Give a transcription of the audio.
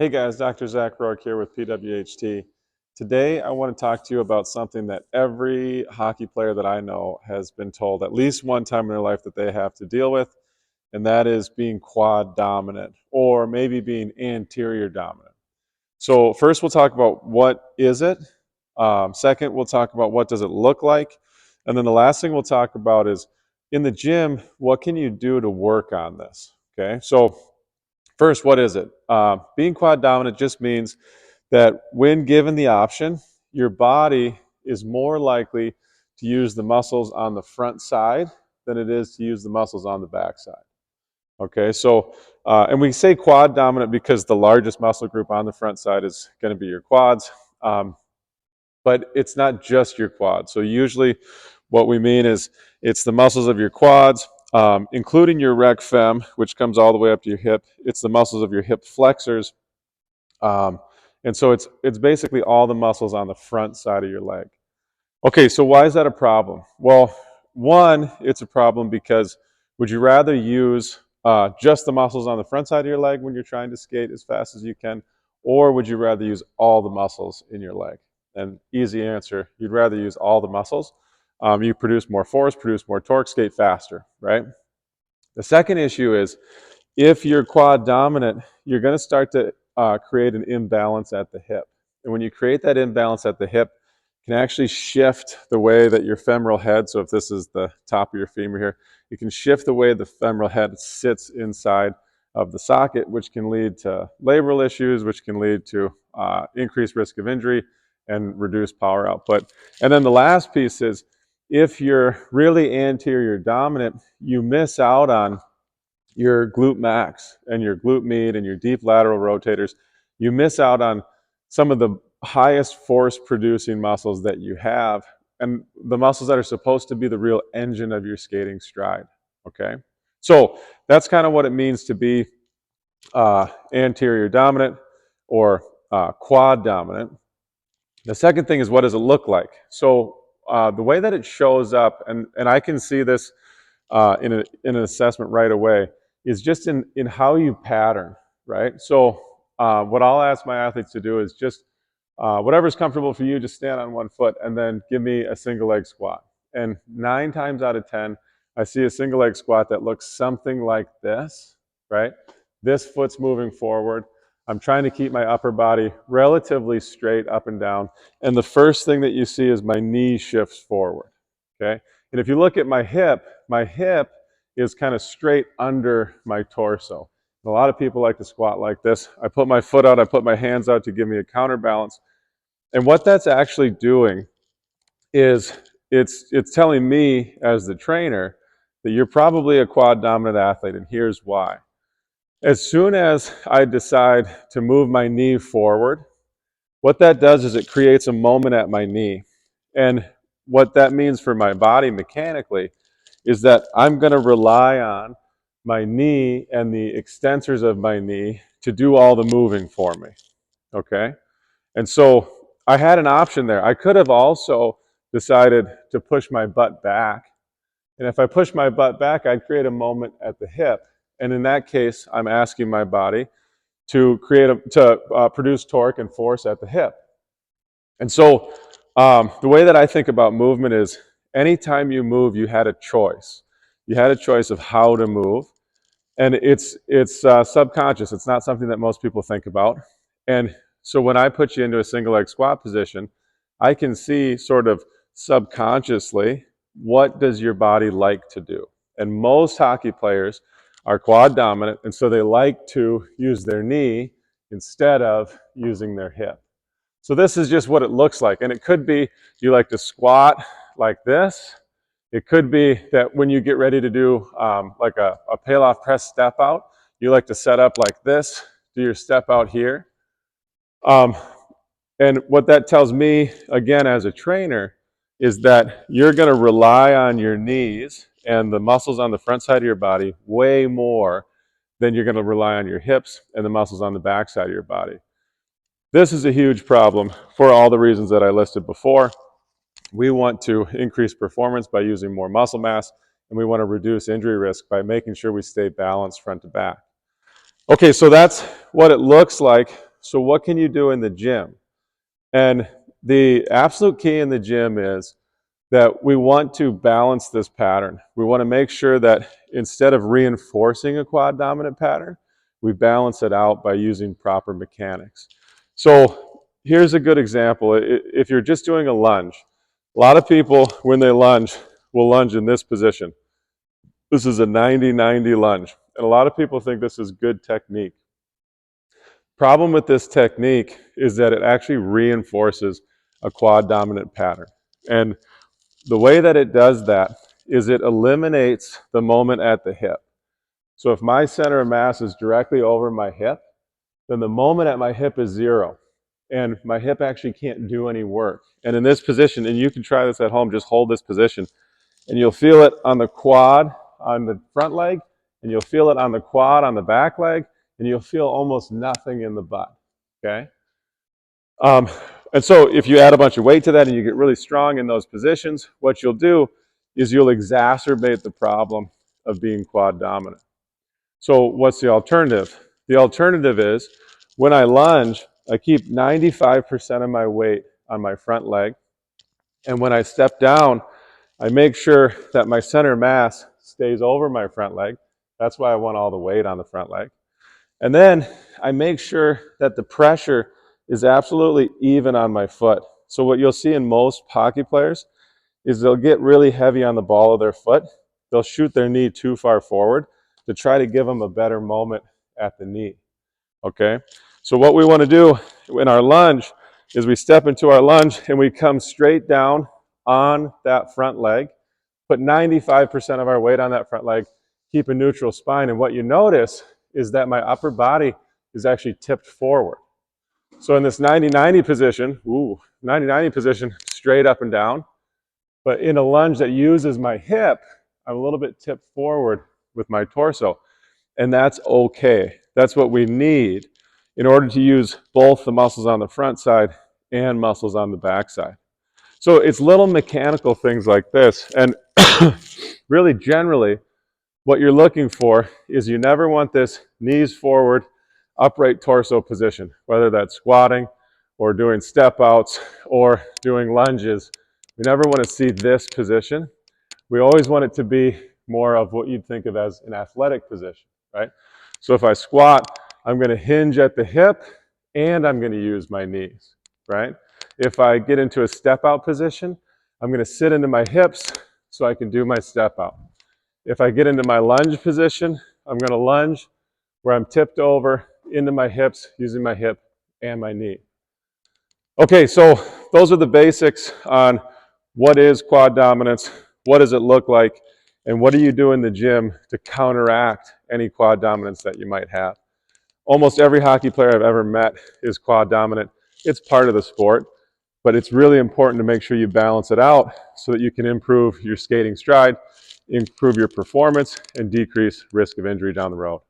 Hey guys, Dr. Zach Rourke here with PWHT. Today I want to talk to you about something that every hockey player that I know has been told at least one time in their life that they have to deal with, and that is being quad dominant or maybe being anterior dominant. So first we'll talk about what is it. Second, we'll talk about what does it look like. And then the last thing we'll talk about is in the gym, what can you do to work on this? Okay, so first, what is it? Being quad dominant just means that when given the option, your body is more likely to use the muscles on the front side than it is to use the muscles on the back side. Okay, so, and we say quad dominant because the largest muscle group on the front side is going to be your quads, but it's not just your quads. So usually what we mean is it's the muscles of your quads, including your rec fem, which comes all the way up to your hip. It's the muscles of your hip flexors. Um, and so it's basically all the muscles on the front side of your leg. Okay, so why is that a problem? Well, one, it's a problem because would you rather use just the muscles on the front side of your leg when you're trying to skate as fast as you can, or would you rather use all the muscles in your leg? And easy answer, you'd rather use all the muscles. You produce more force, produce more torque, skate faster, right? The second issue is if you're quad dominant, you're going to start to create an imbalance at the hip. And when you create that imbalance at the hip, you can actually shift the way that your femoral head, so if this is the top of your femur here, you can shift the way the femoral head sits inside of the socket, which can lead to labral issues, which can lead to increased risk of injury and reduced power output. And then the last piece is if you're really anterior dominant, you miss out on your glute max and your glute med and your deep lateral rotators. You miss out on some of the highest force producing muscles that you have and the muscles that are supposed to be the real engine of your skating stride. Okay, so that's kind of what it means to be anterior dominant or quad dominant. The second thing is, what does it look like? So the way that it shows up, and I can see this in an assessment right away, is just in how you pattern, right? So what I'll ask my athletes to do is just whatever's comfortable for you, just stand on one foot and then give me a single leg squat. And 9 times out of 10, I see a single leg squat that looks something like this, right? This foot's moving forward. I'm trying to keep my upper body relatively straight up and down. And the first thing that you see is my knee shifts forward, okay? And if you look at my hip is kind of straight under my torso. And a lot of people like to squat like this. I put my foot out, I put my hands out to give me a counterbalance. And what that's actually doing is it's telling me as the trainer that you're probably a quad dominant athlete, and here's why. As soon as I decide to move my knee forward, what that does is it creates a moment at my knee. And what that means for my body mechanically is that I'm going to rely on my knee and the extensors of my knee to do all the moving for me. Okay? And so I had an option there. I could have also decided to push my butt back. And if I push my butt back, I'd create a moment at the hip. And in that case, I'm asking my body to produce torque and force at the hip. And so the way that I think about movement is anytime you move, you had a choice. You had a choice of how to move. And it's subconscious. It's not something that most people think about. And so when I put you into a single leg squat position, I can see sort of subconsciously what does your body like to do. And most hockey players are quad dominant, and so they like to use their knee instead of using their hip. So this is just what it looks like. And it could be you like to squat like this. It could be that when you get ready to do like a Pallof press step out, you like to set up like this, do your step out here. And what that tells me, again, as a trainer, is that you're going to rely on your knees and the muscles on the front side of your body way more than you're going to rely on your hips and the muscles on the back side of your body. This is a huge problem for all the reasons that I listed before. We want to increase performance by using more muscle mass, and we want to reduce injury risk by making sure we stay balanced front to back. Okay, so that's what it looks like So what can you do in the gym? And the absolute key in the gym is that we want to balance this pattern. We want to make sure that instead of reinforcing a quad dominant pattern, we balance it out by using proper mechanics. So here's a good example. If you're just doing a lunge, a lot of people, when they lunge, will lunge in this position. This is a 90-90 lunge. And a lot of people think this is good technique. Problem with this technique is that it actually reinforces a quad dominant pattern. And the way that it does that is it eliminates the moment at the hip. So if my center of mass is directly over my hip, then the moment at my hip is 0. And my hip actually can't do any work. And in this position, and you can try this at home, just hold this position, and you'll feel it on the quad on the front leg, and you'll feel it on the quad on the back leg, and you'll feel almost nothing in the butt, okay? And so if you add a bunch of weight to that and you get really strong in those positions, what you'll do is you'll exacerbate the problem of being quad dominant. So what's the alternative? The alternative is when I lunge, I keep 95% of my weight on my front leg. And when I step down, I make sure that my center of mass stays over my front leg. That's why I want all the weight on the front leg. And then I make sure that the pressure is absolutely even on my foot. So what you'll see in most hockey players is they'll get really heavy on the ball of their foot. They'll shoot their knee too far forward to try to give them a better moment at the knee, okay? So what we want to do in our lunge is we step into our lunge and we come straight down on that front leg, put 95% of our weight on that front leg, keep a neutral spine, and what you notice is that my upper body is actually tipped forward. So in this 90-90 position, 90-90 position, straight up and down, but in a lunge that uses my hip, I'm a little bit tipped forward with my torso, and that's okay. That's what we need in order to use both the muscles on the front side and muscles on the back side. So it's little mechanical things like this, and really generally, what you're looking for is you never want this knees forward, upright torso position, whether that's squatting or doing step outs or doing lunges. We never want to see this position. We always want it to be more of what you'd think of as an athletic position, right? So if I squat, I'm going to hinge at the hip and I'm going to use my knees, right? If I get into a step out position, I'm going to sit into my hips so I can do my step out. If I get into my lunge position, I'm going to lunge where I'm tipped over into my hips, using my hip and my knee. Okay, so those are the basics on what is quad dominance, what does it look like, and what do you do in the gym to counteract any quad dominance that you might have. Almost every hockey player I've ever met is quad dominant. It's part of the sport, but it's really important to make sure you balance it out so that you can improve your skating stride, improve your performance, and decrease risk of injury down the road.